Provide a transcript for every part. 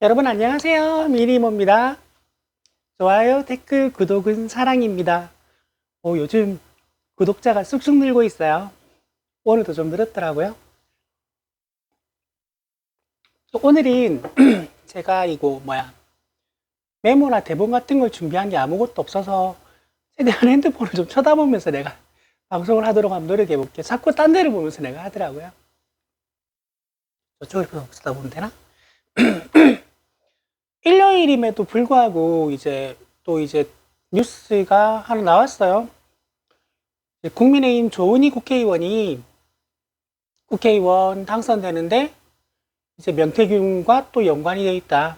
여러분 안녕하세요. 미니모입니다. 좋아요, 댓글, 구독은 사랑입니다. 요즘 구독자가 쑥쑥 늘고 있어요. 오늘도 좀 늘었더라고요. 오늘은 제가 메모나 대본 같은 걸 준비한 게 아무것도 없어서 최대한 핸드폰을 좀 쳐다보면서 내가 방송을 하도록 한번 노력해 볼게요. 자꾸 딴 데를 보면서 내가 하더라고요. 저쪽을 쳐다보면 되나? 일요일임에도 불구하고 이제 뉴스가 하나 나왔어요. 국민의힘 조은희 국회의원 당선되는데 이제 명태균과 또 연관이 되어 있다.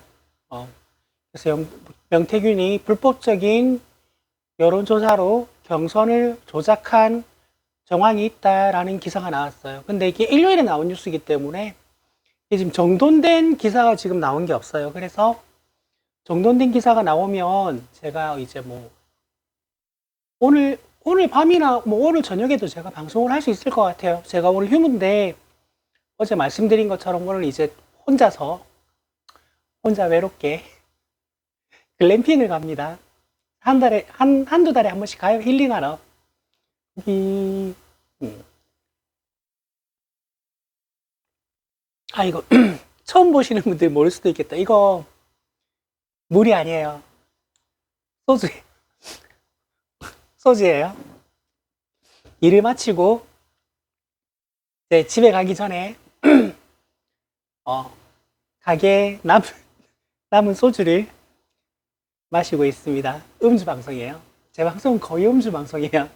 그래서 명태균이 불법적인 여론조사로 경선을 조작한 정황이 있다라는 기사가 나왔어요. 근데 이게 일요일에 나온 뉴스이기 때문에 이게 지금 정돈된 기사가 지금 나온 게 없어요. 그래서 정돈된 기사가 나오면 제가 이제 오늘 밤이나 오늘 저녁에도 제가 방송을 할 수 있을 것 같아요. 제가 오늘 휴무인데 어제 말씀드린 것처럼 오늘 이제 혼자 외롭게 글램핑을 갑니다. 한두 달에 한 번씩 가요. 힐링하러. 이, 이거 처음 보시는 분들 모를 수도 있겠다. 이거 물이 아니에요. 소주. 소주예요. 일을 마치고 이제 집에 가기 전에 가게에 남은 소주를 마시고 있습니다. 음주 방송이에요. 제 방송은 거의 음주 방송이에요.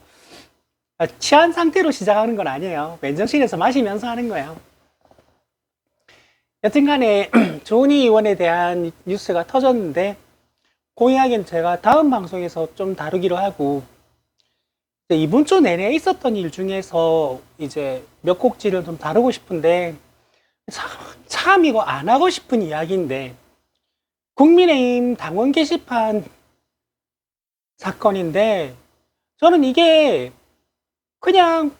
취한 상태로 시작하는 건 아니에요. 맨정신에서 마시면서 하는 거예요. 여튼간에 조은희 의원에 대한 뉴스가 터졌는데 그 이야기는 제가 다음 방송에서 좀 다루기로 하고, 이번 주 내내 있었던 일 중에서 이제 몇 곡지를 좀 다루고 싶은데, 참 이거 안 하고 싶은 이야기인데, 국민의힘 당원 게시판 사건인데, 저는 이게 그냥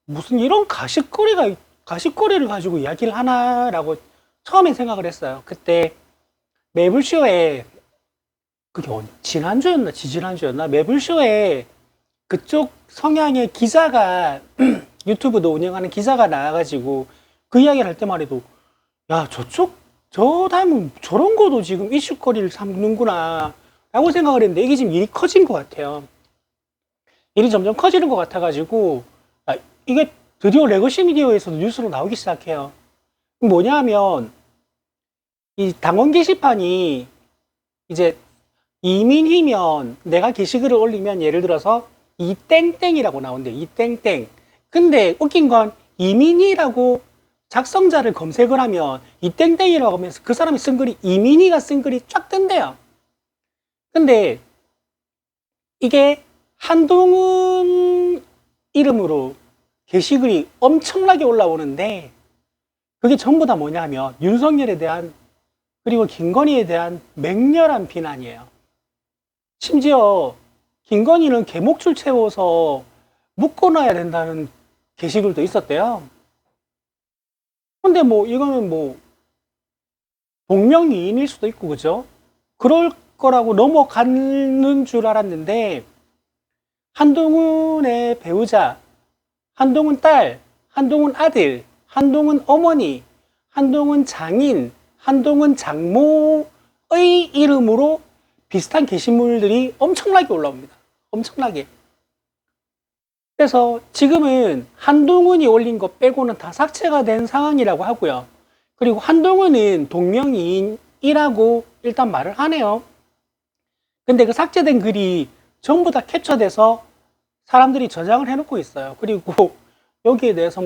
무슨 이런 가십거리를 가지고 이야기를 하나라고 처음에 생각을 했어요. 그때 매블쇼에, 그게 지난주였나 지지난주였나, 매블쇼에 그쪽 성향의 기자가 유튜브도 운영하는 기자가 나와가지고 그 이야기를 할 때만 해도, 야, 저 닮은 저런 거도 지금 이슈거리를 삼는구나 라고 생각을 했는데, 이게 지금 일이 커진 것 같아요. 일이 점점 커지는 것 같아가지고, 이게 드디어 레거시 미디어에서도 뉴스로 나오기 시작해요. 뭐냐 하면, 이 당원 게시판이 이제 이민희면 내가 게시글을 올리면 예를 들어서 이땡땡이라고 나온대요. 이땡땡. 근데 웃긴 건 이민희라고 작성자를 검색을 하면 이땡땡이라고 하면서 그 사람이 쓴 글이, 이민희가 쓴 글이 쫙 뜬대요. 근데 이게 한동훈 이름으로 게시글이 엄청나게 올라오는데, 그게 전부 다 뭐냐면 윤석열에 대한, 그리고 김건희에 대한 맹렬한 비난이에요. 심지어 김건희는 개목줄 채워서 묶어놔야 된다는 게시글도 있었대요. 근데 이거는 동명이인일 수도 있고, 그죠? 그럴 거라고 넘어가는 줄 알았는데, 한동훈의 배우자, 한동훈 딸, 한동훈 아들, 한동훈 어머니, 한동훈 장인, 한동훈 장모의 이름으로 비슷한 게시물들이 엄청나게 올라옵니다. 엄청나게. 그래서 지금은 한동훈이 올린 거 빼고는 다 삭제가 된 상황이라고 하고요. 그리고 한동훈은 동명이인이라고 일단 말을 하네요. 근데 그 삭제된 글이 전부 다 캡처돼서 사람들이 저장을 해놓고 있어요. 그리고 여기에 대해서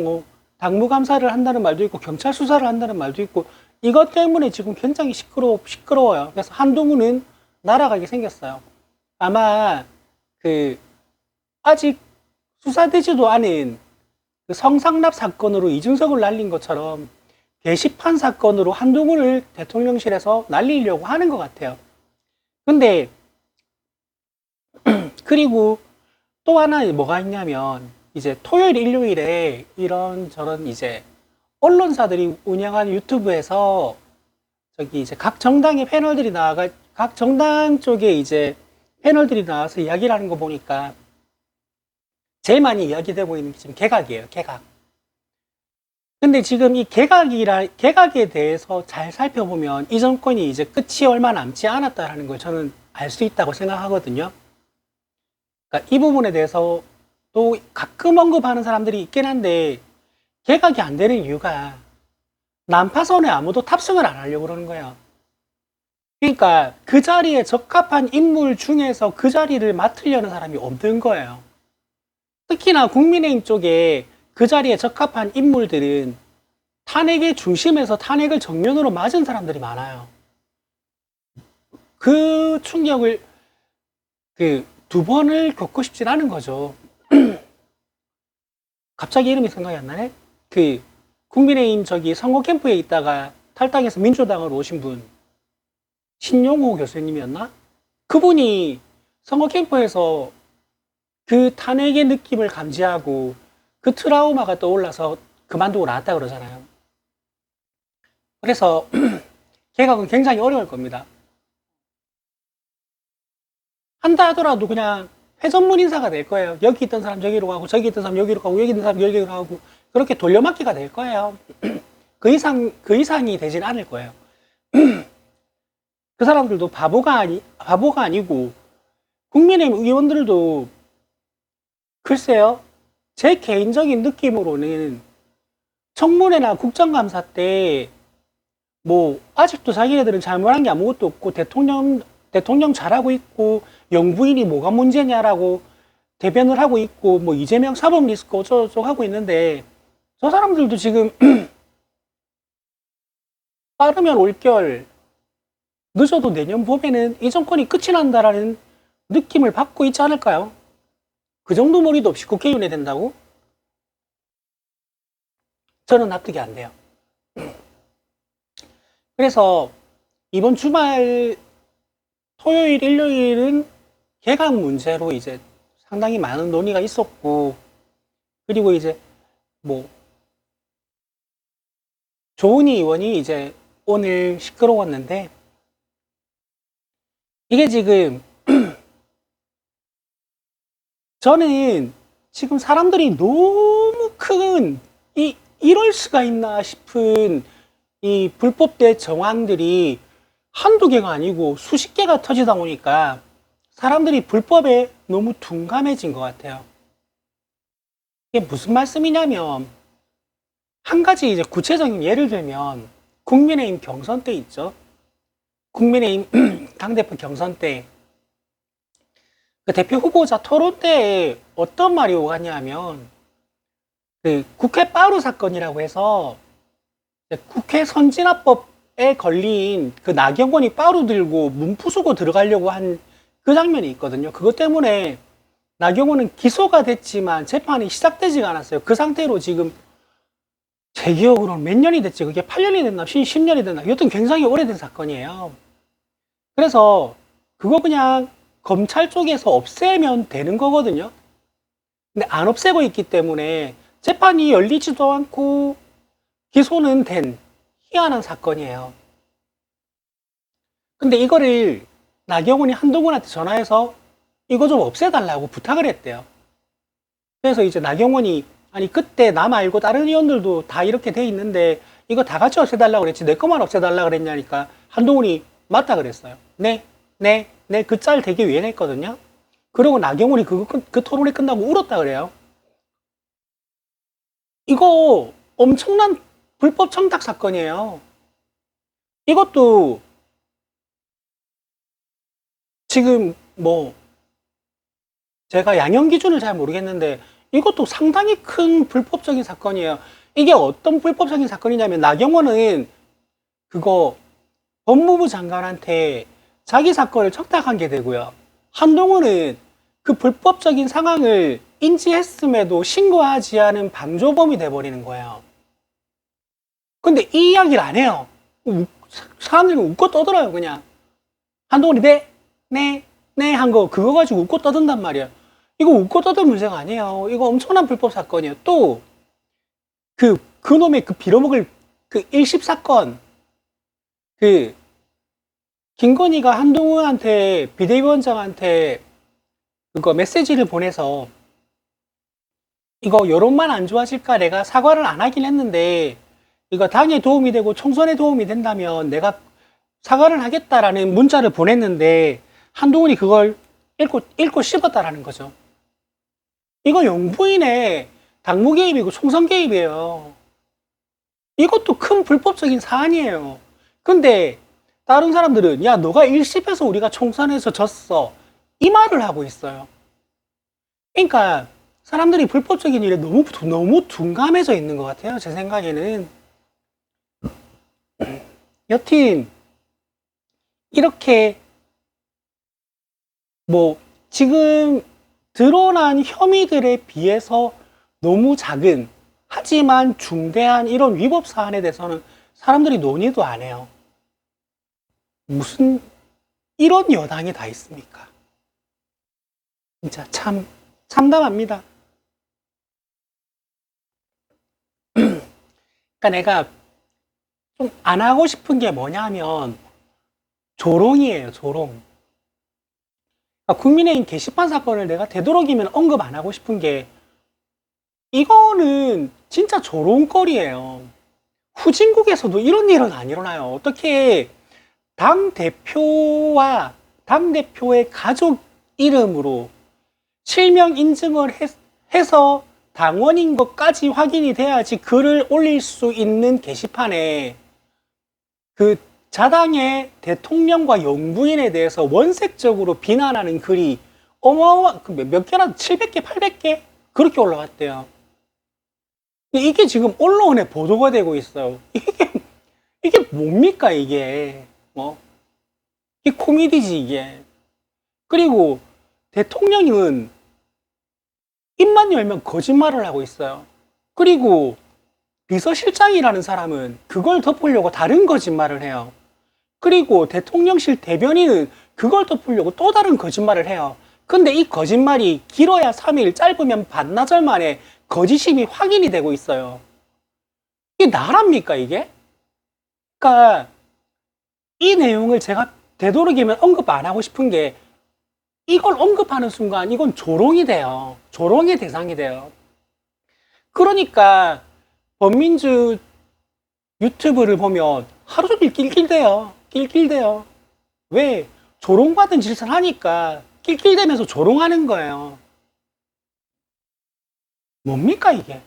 당무감사를 한다는 말도 있고 경찰 수사를 한다는 말도 있고, 이것 때문에 지금 굉장히 시끄러워요. 그래서 한동훈은 날아가게 생겼어요. 아마 아직 수사되지도 않은 그 성상납 사건으로 이준석을 날린 것처럼 게시판 사건으로 한동훈을 대통령실에서 날리려고 하는 것 같아요. 근데 그리고 또 하나 뭐가 있냐면, 이제 토요일 일요일에 이런저런 이제 언론사들이 운영하는 유튜브에서 저기 이제 각 정당의 패널들이 각 정당 쪽에 이제 패널들이 나와서 이야기를 하는 거 보니까 제일 많이 이야기되고 있는 게 지금 개각이에요, 개각. 근데 지금 이 개각에 대해서 잘 살펴보면 이 정권이 이제 끝이 얼마 남지 않았다라는 걸 저는 알 수 있다고 생각하거든요. 그러니까 이 부분에 대해서 또 가끔 언급하는 사람들이 있긴 한데 개각이 안 되는 이유가 난파선에 아무도 탑승을 안 하려고 그러는 거예요. 그러니까 그 자리에 적합한 인물 중에서 그 자리를 맡으려는 사람이 없는 거예요. 특히나 국민의힘 쪽에 그 자리에 적합한 인물들은 탄핵의 중심에서 탄핵을 정면으로 맞은 사람들이 많아요. 그 충격을 두 번을 겪고 싶진 않은 거죠. 갑자기 이름이 생각이 안 나네? 국민의힘 저기 선거 캠프에 있다가 탈당해서 민주당으로 오신 분, 신용호 교수님이었나? 그분이 선거 캠프에서 그 탄핵의 느낌을 감지하고 그 트라우마가 떠올라서 그만두고 나왔다 그러잖아요. 그래서 개각은 굉장히 어려울 겁니다. 한다 하더라도 그냥 회전문 인사가 될 거예요. 여기 있던 사람 저기로 가고 저기 있던 사람 여기로 가고 여기 있는 사람 여기로 가고 그렇게 돌려막기가 될 거예요. 그 이상이 되진 않을 거예요. 그 사람들도 바보가 아니고 국민의힘 의원들도 글쎄요. 제 개인적인 느낌으로는 청문회나 국정감사 때 뭐 아직도 자기네들은 잘못한 게 아무것도 없고 대통령 잘하고 있고 영부인이 뭐가 문제냐라고 대변을 하고 있고 뭐 이재명 사법 리스크 어쩌고저쩌고 하고 있는데 저 사람들도 지금 빠르면 올겨울 늦어도 내년 봄에는 이 정권이 끝이 난다라는 느낌을 받고 있지 않을까요? 그 정도 머리도 없이 국회의원이 된다고? 저는 납득이 안 돼요. 그래서 이번 주말 토요일, 일요일은 개각 문제로 이제 상당히 많은 논의가 있었고, 그리고 이제 뭐 조은희 의원이 이제 오늘 시끄러웠는데, 이게 지금 저는 지금 사람들이 너무 큰 이럴 수가 있나 싶은 이 불법된 정황들이 한두 개가 아니고 수십 개가 터지다 보니까 사람들이 불법에 너무 둔감해진 것 같아요. 이게 무슨 말씀이냐면 한 가지 이제 구체적인 예를 들면 국민의힘 경선 때 있죠. 국민의힘 당대표 경선 때 그 대표 후보자 토론 때에 어떤 말이 오갔냐면 국회 빠루 사건이라고 해서 국회 선진화법에 걸린 그 나경원이 빠루 들고 문 부수고 들어가려고 한 그 장면이 있거든요. 그것 때문에 나경원은 기소가 됐지만 재판이 시작되지가 않았어요. 그 상태로 지금 제 기억으로는 몇 년이 됐지? 그게 8년이 됐나? 10년이 됐나? 여튼 굉장히 오래된 사건이에요. 그래서 그거 그냥 검찰 쪽에서 없애면 되는 거거든요. 근데 안 없애고 있기 때문에 재판이 열리지도 않고 기소는 된 희한한 사건이에요. 근데 이거를 나경원이 한동훈한테 전화해서 이거 좀 없애달라고 부탁을 했대요. 그래서 이제 나경원이 아니 그때 나 말고 다른 의원들도 다 이렇게 돼 있는데 이거 다 같이 없애달라고 그랬지 내 것만 없애달라고 그랬냐니까 한동훈이 맞다 그랬어요. 네 그 짤 되게 유행했거든요. 그리고 나경원이 그 토론이 끝나고 울었다 그래요. 이거 엄청난 불법 청탁 사건이에요. 이것도 지금 뭐 제가 양형 기준을 잘 모르겠는데 이것도 상당히 큰 불법적인 사건이에요. 이게 어떤 불법적인 사건이냐면 나경원은 그거 법무부 장관한테 자기 사건을 청탁한 게 되고요. 한동훈은 그 불법적인 상황을 인지했음에도 신고하지 않은 방조범이 돼버리는 거예요. 근데 이 이야기를 안 해요. 사람들이 웃고 떠들어요, 그냥. 한동훈이 네 한 거 그거 가지고 웃고 떠든단 말이에요. 이거 웃고 떠들 문제가 아니에요. 이거 엄청난 불법 사건이에요. 또 그놈의 그 빌어먹을 그 1심 사건 그 김건희가 한동훈한테 비대위원장한테 그거 메시지를 보내서 이거 여론만 안 좋아질까 내가 사과를 안 하긴 했는데 이거 당에 도움이 되고 총선에 도움이 된다면 내가 사과를 하겠다라는 문자를 보냈는데 한동훈이 그걸 읽고 씹었다라는 거죠. 이거 영부인의 당무 개입이고 총선 개입이에요. 이것도 큰 불법적인 사안이에요. 근데 다른 사람들은 야 너가 1십에서 우리가 총선에서 졌어 이 말을 하고 있어요. 그러니까 사람들이 불법적인 일에 너무 둔감해져 있는 것 같아요. 제 생각에는. 여튼 이렇게 뭐 지금 드러난 혐의들에 비해서 너무 작은 하지만 중대한 이런 위법 사안에 대해서는 사람들이 논의도 안 해요. 무슨 이런 여당이 다 있습니까? 진짜 참 참담합니다. 그러니까 내가 좀 안 하고 싶은 게 뭐냐면 조롱이에요, 조롱. 그러니까 국민의힘 게시판 사건을 내가 되도록이면 언급 안 하고 싶은 게 이거는 진짜 조롱거리예요. 후진국에서도 이런 일은 안 일어나요. 어떻게 당대표와 당대표의 가족 이름으로 실명 인증을 해서 당원인 것까지 확인이 돼야지 글을 올릴 수 있는 게시판에 그 자당의 대통령과 영부인에 대해서 원색적으로 비난하는 글이 몇 개나 700개, 800개 그렇게 올라갔대요. 이게 지금 언론에 보도가 되고 있어요. 이게 뭡니까 이게? 이 코미디지 이게. 그리고 대통령은 입만 열면 거짓말을 하고 있어요. 그리고 비서실장이라는 사람은 그걸 덮으려고 다른 거짓말을 해요. 그리고 대통령실 대변인은 그걸 덮으려고 또 다른 거짓말을 해요. 근데 이 거짓말이 길어야 3일, 짧으면 반나절 만에 거짓임이 확인이 되고 있어요. 이게 나랍니까 이게? 그러니까 이 내용을 제가 되도록이면 언급 안 하고 싶은 게 이걸 언급하는 순간 이건 조롱이 돼요. 조롱의 대상이 돼요. 그러니까 범민주 유튜브를 보면 하루 종일 낄낄대요. 낄낄대요. 왜? 조롱받은 짓을 하니까 낄낄대면서 조롱하는 거예요. 뭡니까 이게?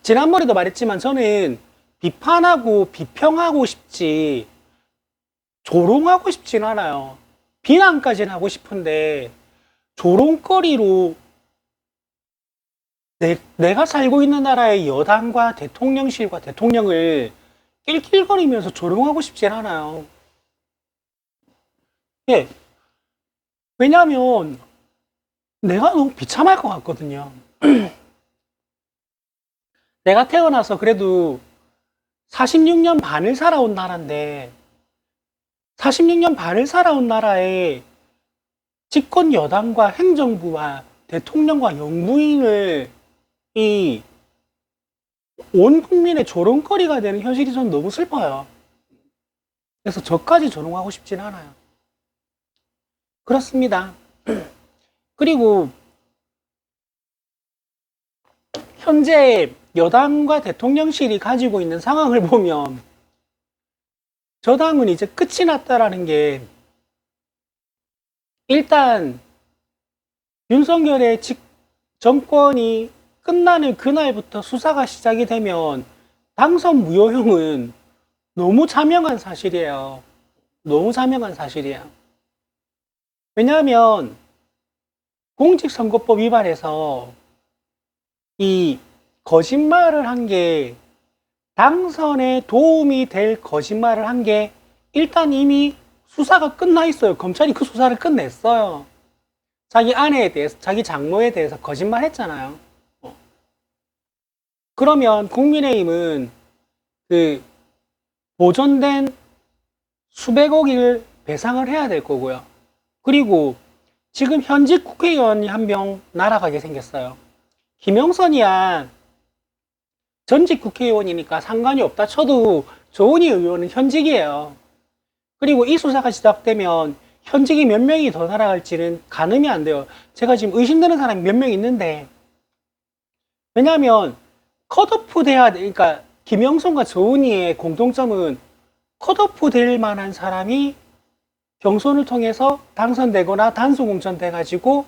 지난번에도 말했지만 저는 비판하고 비평하고 싶지 조롱하고 싶진 않아요. 비난까지는 하고 싶은데 조롱거리로 내가 살고 있는 나라의 여당과 대통령실과 대통령을 낄낄거리면서 조롱하고 싶진 않아요. 예. 왜냐하면 내가 너무 비참할 것 같거든요. 내가 태어나서 그래도 46년 반을 살아온 나라인데 46년 반을 살아온 나라에 집권 여당과 행정부와 대통령과 영부인을 온 국민의 조롱거리가 되는 현실이 전 너무 슬퍼요. 그래서 저까지 조롱하고 싶진 않아요. 그렇습니다. 그리고 현재 여당과 대통령실이 가지고 있는 상황을 보면 저당은 이제 끝이 났다라는 게 일단 윤석열의 정권이 끝나는 그날부터 수사가 시작이 되면 당선 무효형은 너무 자명한 사실이에요. 너무 자명한 사실이에요. 왜냐하면 공직선거법 위반해서 이 거짓말을 한 게 당선에 도움이 될 거짓말을 한 게 일단 이미 수사가 끝나 있어요. 검찰이 그 수사를 끝냈어요. 자기 아내에 대해서, 자기 장모에 대해서 거짓말 했잖아요. 그러면 국민의힘은 그 보존된 수백억을 배상을 해야 될 거고요. 그리고 지금 현직 국회의원이 한 명 날아가게 생겼어요. 김영선이야 전직 국회의원이니까 상관이 없다 쳐도 조은희 의원은 현직이에요. 그리고 이 수사가 시작되면 현직이 몇 명이 더 날아갈지는 가늠이 안 돼요. 제가 지금 의심되는 사람이 몇 명 있는데, 왜냐하면 컷오프 돼야 돼. 그러니까 김영선과 조은희의 공통점은 컷오프 될 만한 사람이 경선을 통해서 당선되거나 단수 공천돼 가지고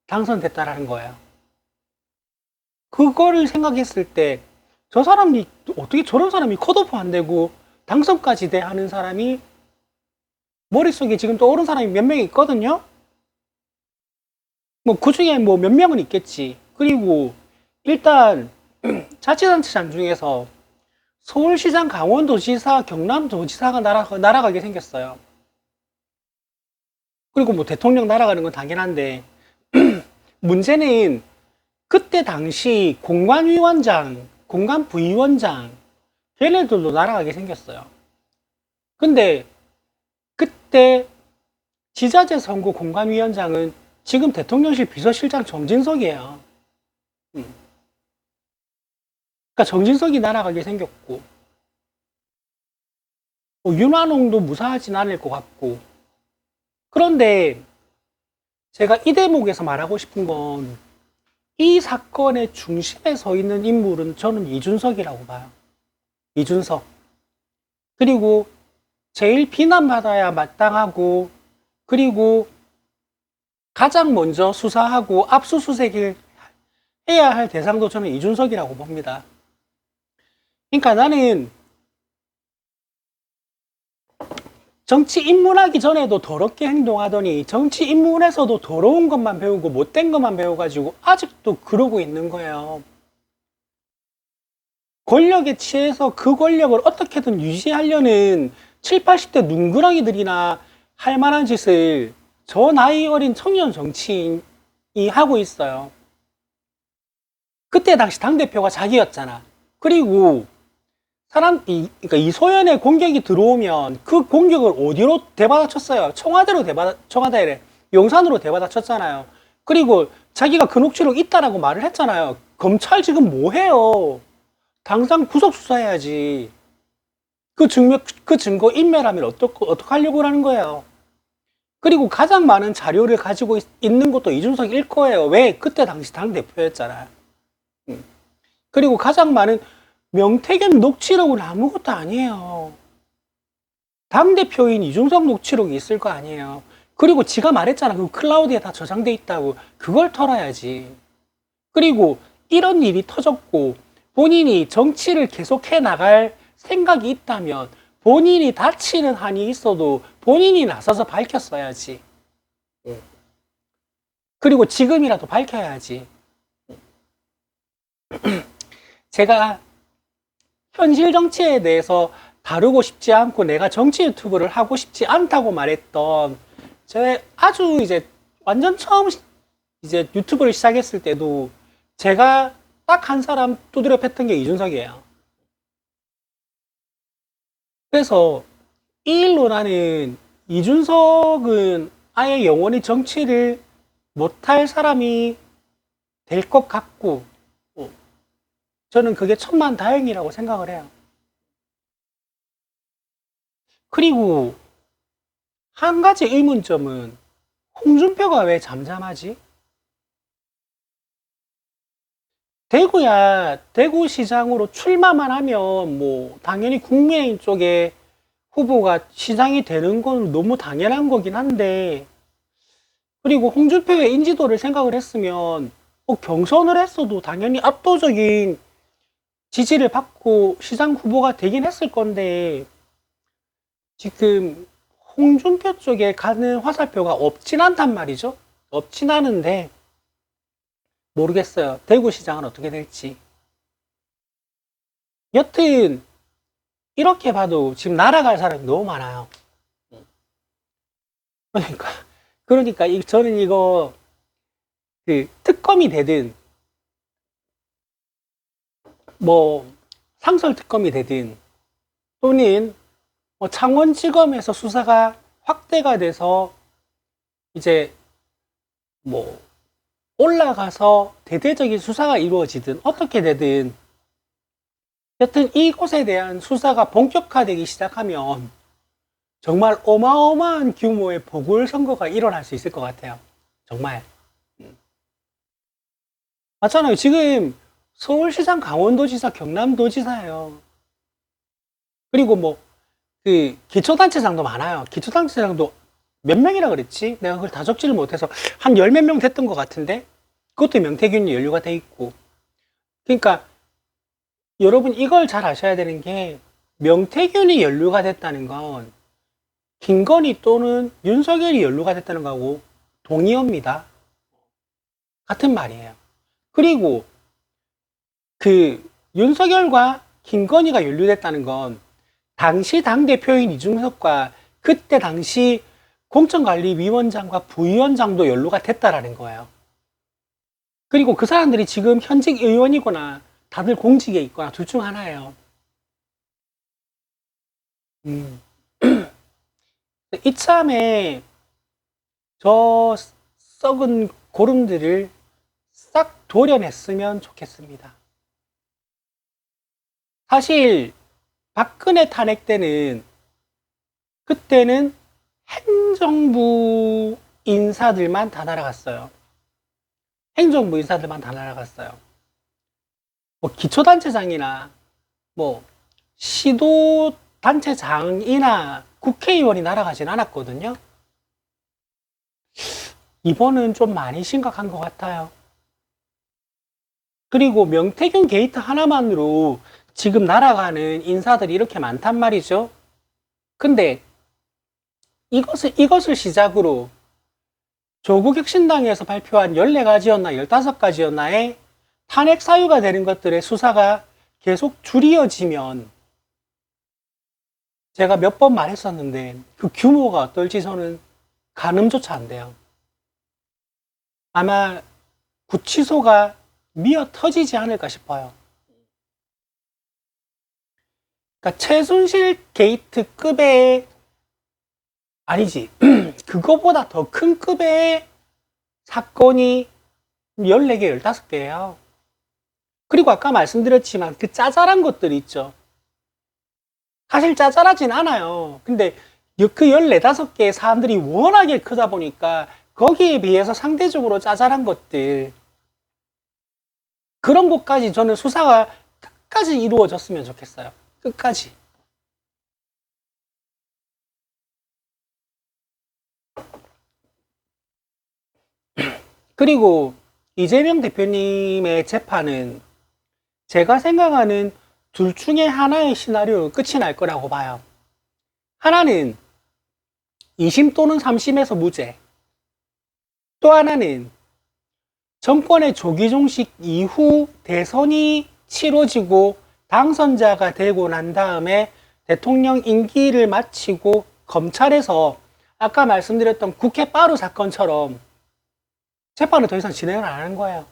당선됐다라는 거예요. 그거를 생각했을 때 저 사람이 어떻게 저런 사람이 컷오프 안 되고 당선까지 돼 하는 사람이 머릿속에 지금 떠오른 사람이 몇 명 있거든요. 뭐 그중에 뭐 몇 명은 있겠지. 그리고 일단 자치단체장 중에서 서울시장, 강원도지사, 경남도지사가 날아가게 생겼어요. 그리고 뭐 대통령 날아가는 건 당연한데 문제는 그때 당시 공관위원장, 공관부위원장 걔네들도 날아가게 생겼어요. 근데 그때 지자체 선거 공관위원장은 지금 대통령실 비서실장 정진석이에요. 그러니까 정진석이 날아가게 생겼고 윤환홍도 무사하진 않을 것 같고. 그런데 제가 이 대목에서 말하고 싶은 건 이 사건의 중심에 서 있는 인물은 저는 이준석이라고 봐요. 이준석. 그리고 제일 비난받아야 마땅하고, 그리고 가장 먼저 수사하고 압수수색을 해야 할 대상도 저는 이준석이라고 봅니다. 그러니까 나는 정치 입문하기 전에도 더럽게 행동하더니 정치 입문에서도 더러운 것만 배우고 못된 것만 배워가지고 아직도 그러고 있는 거예요. 권력에 취해서 그 권력을 어떻게든 유지하려는 7, 80대 눈구렁이들이나 할 만한 짓을 저 나이 어린 청년 정치인이 하고 있어요. 그때 당시 당대표가 자기였잖아. 그리고 그러니까 이소연의 공격이 들어오면 그 공격을 어디로 대받아쳤어요? 청와대래. 용산으로 대받아쳤잖아요. 그리고 자기가 그 녹취록 있다라고 말을 했잖아요. 검찰 지금 뭐 해요? 당장 구속 수사해야지. 그 증거 인멸하면 어떡하려고 하는 거예요? 그리고 가장 많은 자료를 가지고 있는 것도 이준석일 거예요. 왜? 그때 당시 당대표였잖아요. 그리고 가장 많은 명태균 녹취록은 아무것도 아니에요. 당대표인 이준석 녹취록이 있을 거 아니에요. 그리고 지가 말했잖아. 그 클라우드에 다 저장돼 있다고. 그걸 털어야지. 그리고 이런 일이 터졌고 본인이 정치를 계속해 나갈 생각이 있다면 본인이 다치는 한이 있어도 본인이 나서서 밝혔어야지. 그리고 지금이라도 밝혀야지. 제가 현실 정치에 대해서 다루고 싶지 않고 내가 정치 유튜브를 하고 싶지 않다고 말했던, 제가 아주 이제 완전 처음 이제 유튜브를 시작했을 때도 제가 딱 한 사람 두드려 팼던 게 이준석이에요. 그래서 이 일로 나는 이준석은 아예 영원히 정치를 못할 사람이 될 것 같고, 저는 그게 천만다행이라고 생각을 해요. 그리고 한 가지 의문점은 홍준표가 왜 잠잠하지? 대구시장으로 출마만 하면 뭐 당연히 국민의힘 쪽에 후보가 시장이 되는 건 너무 당연한 거긴 한데, 그리고 홍준표의 인지도를 생각을 했으면 경선을 했어도 당연히 압도적인 지지를 받고 시장 후보가 되긴 했을 건데, 지금 홍준표 쪽에 가는 화살표가 없진 않단 말이죠. 없진 않은데 모르겠어요. 대구시장은 어떻게 될지. 여튼 이렇게 봐도 지금 날아갈 사람이 너무 많아요. 그러니까 저는 이거 그 특검이 되든 뭐 상설 특검이 되든 또는 뭐 창원지검에서 수사가 확대가 돼서 이제 뭐 올라가서 대대적인 수사가 이루어지든 어떻게 되든 여튼 이것에 대한 수사가 본격화되기 시작하면 정말 어마어마한 규모의 보궐선거가 일어날 수 있을 것 같아요. 정말. 맞잖아요. 지금 서울시장, 강원도지사, 경남도지사예요. 그리고 뭐, 그, 기초단체장도 많아요. 기초단체장도 몇 명이라 그랬지? 내가 그걸 다 적지를 못해서 한 열 몇 명 됐던 것 같은데? 그것도 명태균이 연루가 돼 있고. 그러니까, 여러분 이걸 잘 아셔야 되는 게, 명태균이 연루가 됐다는 건, 김건희 또는 윤석열이 연루가 됐다는 거하고 동의어입니다. 같은 말이에요. 그리고, 그, 윤석열과 김건희가 연루됐다는 건, 당시 당대표인 이중섭과 그때 당시 공천관리위원장과 부위원장도 연루가 됐다라는 거예요. 그리고 그 사람들이 지금 현직 의원이거나 다들 공직에 있거나 둘 중 하나예요. 이참에 저 썩은 고름들을 싹 도려냈으면 좋겠습니다. 사실 박근혜 탄핵 때는 그때는 행정부 인사들만 다 날아갔어요. 행정부 인사들만 다 날아갔어요. 뭐 기초단체장이나 뭐 시도단체장이나 국회의원이 날아가진 않았거든요. 이번은 좀 많이 심각한 것 같아요. 그리고 명태균 게이트 하나만으로 지금 날아가는 인사들이 이렇게 많단 말이죠. 근데 이것을 시작으로 조국혁신당에서 발표한 14가지였나 15가지였나의 탄핵 사유가 되는 것들의 수사가 계속 줄이어지면 제가 몇 번 말했었는데 그 규모가 어떨지 저는 가늠조차 안 돼요. 아마 구치소가 미어 터지지 않을까 싶어요. 그러니까 최순실 게이트급의 아니지 그거보다 더 큰 급의 사건이 14개, 15개예요. 그리고 아까 말씀드렸지만 그 짜잘한 것들 있죠. 사실 짜잘하진 않아요. 근데 그 14, 5개의 사안들이 워낙에 크다 보니까 거기에 비해서 상대적으로 짜잘한 것들 그런 것까지 저는 수사가 끝까지 이루어졌으면 좋겠어요. 끝까지. 그리고 이재명 대표님의 재판은 제가 생각하는 둘 중에 하나의 시나리오 끝이 날 거라고 봐요. 하나는 2심 또는 3심에서 무죄. 또 하나는 정권의 조기 종식 이후 대선이 치러지고 당선자가 되고 난 다음에 대통령 임기를 마치고 검찰에서 아까 말씀드렸던 국회 빠루 사건처럼 재판을 더 이상 진행을 안 하는 거예요.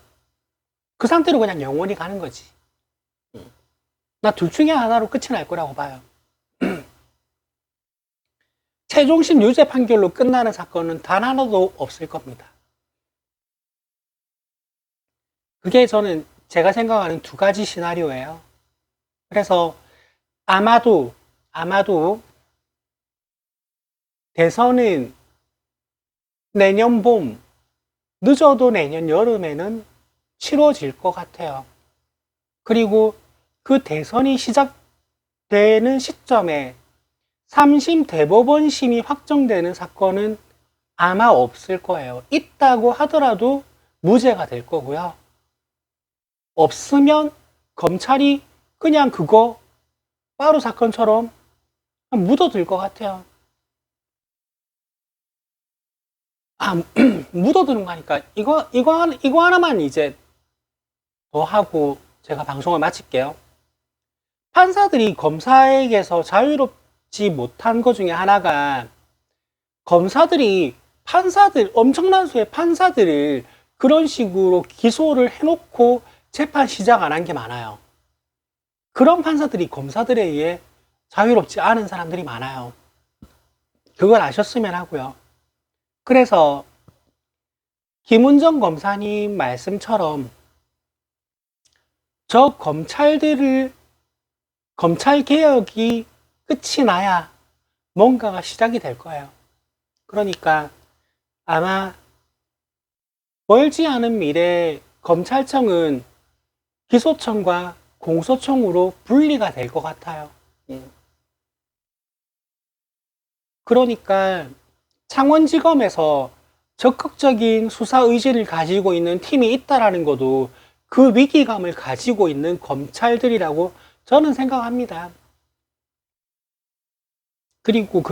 그 상태로 그냥 영원히 가는 거지. 나 둘 중에 하나로 끝이 날 거라고 봐요. 최종심 유죄 판결로 끝나는 사건은 단 하나도 없을 겁니다. 그게 저는 제가 생각하는 두 가지 시나리오예요. 그래서 아마도 대선은 내년 봄, 늦어도 내년 여름에는 치러질 것 같아요. 그리고 그 대선이 시작되는 시점에 3심 대법원심이 확정되는 사건은 아마 없을 거예요. 있다고 하더라도 무죄가 될 거고요. 없으면 검찰이 그냥 그거 빠루 사건처럼 묻어둘 것 같아요. 묻어두는 거 하니까 이거 하나만 이제 더 하고 제가 방송을 마칠게요. 판사들이 검사에게서 자유롭지 못한 것 중에 하나가 검사들이 엄청난 수의 판사들을 그런 식으로 기소를 해놓고 재판 시작 안 한 게 많아요. 그런 판사들이 검사들에 의해 자유롭지 않은 사람들이 많아요. 그걸 아셨으면 하고요. 그래서 김은정 검사님 말씀처럼 저 검찰들을 검찰 개혁이 끝이 나야 뭔가가 시작이 될 거예요. 그러니까 아마 멀지 않은 미래에 검찰청은 기소청과 공소청으로 분리가 될 것 같아요. 그러니까 창원지검에서 적극적인 수사 의지를 가지고 있는 팀이 있다라는 것도 그 위기감을 가지고 있는 검찰들이라고 저는 생각합니다. 그리고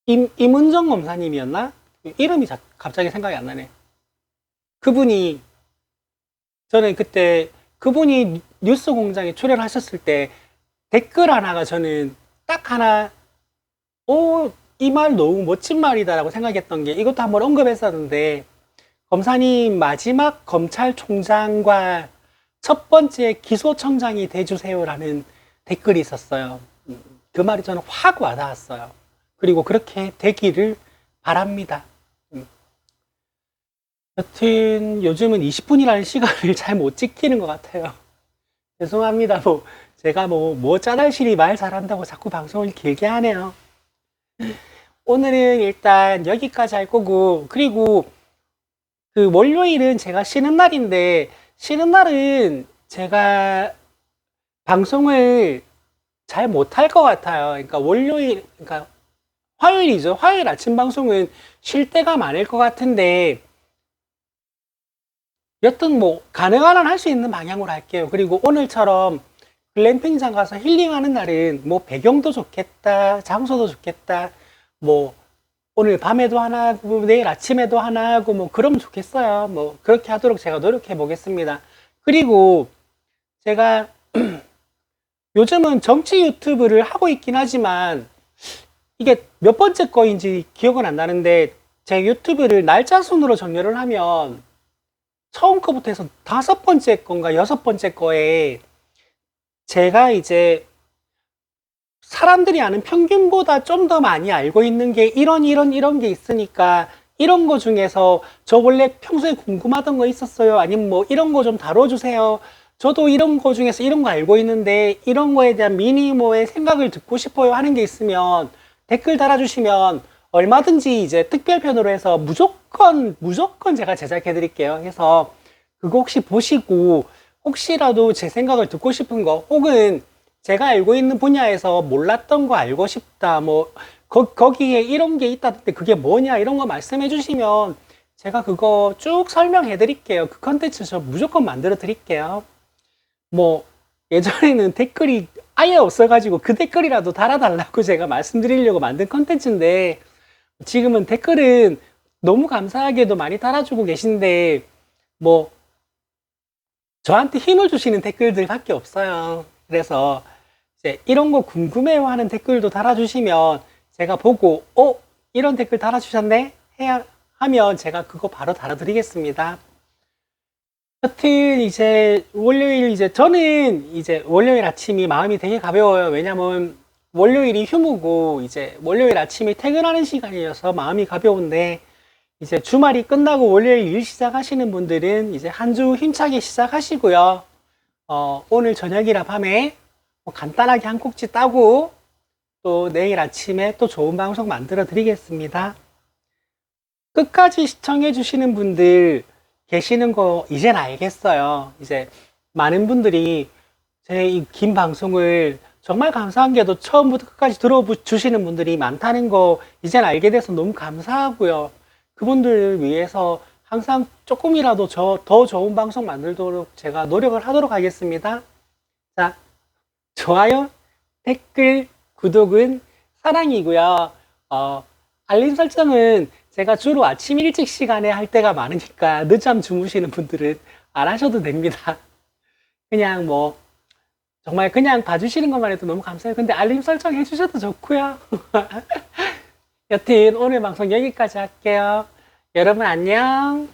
임은정 검사님이었나? 이름이 갑자기 생각이 안 나네. 그분이, 저는 그때 그분이 뉴스 공장에 출연하셨을 때 댓글 하나가 저는 딱 하나, 이 말 너무 멋진 말이다라고 생각했던 게, 이것도 한번 언급했었는데, 검사님 마지막 검찰총장과 첫 번째 기소청장이 돼주세요라는 댓글이 있었어요. 그 말이 저는 확 와닿았어요. 그리고 그렇게 되기를 바랍니다. 여튼 요즘은 20분이라는 시간을 잘 못 지키는 것 같아요. 죄송합니다. 제가 짜잘시리 말 잘한다고 자꾸 방송을 길게 하네요. 오늘은 일단 여기까지 할 거고, 그리고 그 월요일은 제가 쉬는 날인데, 쉬는 날은 제가 방송을 잘 못할 것 같아요. 그러니까 그러니까 화요일이죠. 화요일 아침 방송은 쉴 때가 많을 것 같은데, 여튼 가능한 한 할 수 있는 방향으로 할게요. 그리고 오늘처럼 글램핑장 가서 힐링하는 날은 배경도 좋겠다, 장소도 좋겠다, 오늘 밤에도 하나 하고, 내일 아침에도 하나 하고, 그러면 좋겠어요. 그렇게 하도록 제가 노력해 보겠습니다. 그리고 제가 요즘은 정치 유튜브를 하고 있긴 하지만, 이게 몇 번째 거인지 기억은 안 나는데, 제 유튜브를 날짜 순으로 정렬을 하면, 처음 거부터 해서 5번째 건가 6번째 거에, 제가 이제 사람들이 아는 평균보다 좀 더 많이 알고 있는 게 이런 게 있으니까 이런 거 중에서 저 원래 평소에 궁금하던 거 있었어요. 아니면 이런 거 좀 다뤄주세요. 저도 이런 거 중에서 이런 거 알고 있는데 이런 거에 대한 미니모의 생각을 듣고 싶어요 하는 게 있으면 댓글 달아주시면 얼마든지 이제 특별편으로 해서 무조건 제가 제작해 드릴게요. 해서 그거 혹시 보시고 혹시라도 제 생각을 듣고 싶은 거 혹은 제가 알고 있는 분야에서 몰랐던 거 알고 싶다, 거기에 이런 게 있다던데 그게 뭐냐, 이런 거 말씀해 주시면 제가 그거 쭉 설명해 드릴게요. 그 컨텐츠 저 무조건 만들어 드릴게요. 예전에는 댓글이 아예 없어가지고 그 댓글이라도 달아달라고 제가 말씀드리려고 만든 컨텐츠인데, 지금은 댓글은 너무 감사하게도 많이 달아주고 계신데, 저한테 힘을 주시는 댓글들밖에 없어요. 그래서 이제 이런 거 궁금해요 하는 댓글도 달아주시면 제가 보고 이런 댓글 달아주셨네 하면 제가 그거 바로 달아드리겠습니다. 여튼 이제 월요일 저는 이제 월요일 아침이 마음이 되게 가벼워요. 왜냐면 월요일이 휴무고 이제 월요일 아침이 퇴근하는 시간이어서 마음이 가벼운데, 이제 주말이 끝나고 월요일 일 시작하시는 분들은 이제 한 주 힘차게 시작하시고요. 오늘 저녁이나 밤에 간단하게 한 꼭지 따고 또 내일 아침에 또 좋은 방송 만들어 드리겠습니다. 끝까지 시청해 주시는 분들 계시는 거 이젠 알겠어요. 이제 많은 분들이 제 이 긴 방송을 정말 감사한 게도 처음부터 끝까지 들어주시는 분들이 많다는 거 이젠 알게 돼서 너무 감사하고요. 그분들을 위해서 항상 조금이라도 더 좋은 방송 만들도록 제가 노력을 하도록 하겠습니다. 자, 좋아요, 댓글, 구독은 사랑이고요. 알림 설정은 제가 주로 아침 일찍 시간에 할 때가 많으니까 늦잠 주무시는 분들은 안 하셔도 됩니다. 그냥 정말 그냥 봐주시는 것만 해도 너무 감사해요. 근데 알림 설정 해주셔도 좋고요. 여튼 오늘 방송 여기까지 할게요. 여러분 안녕.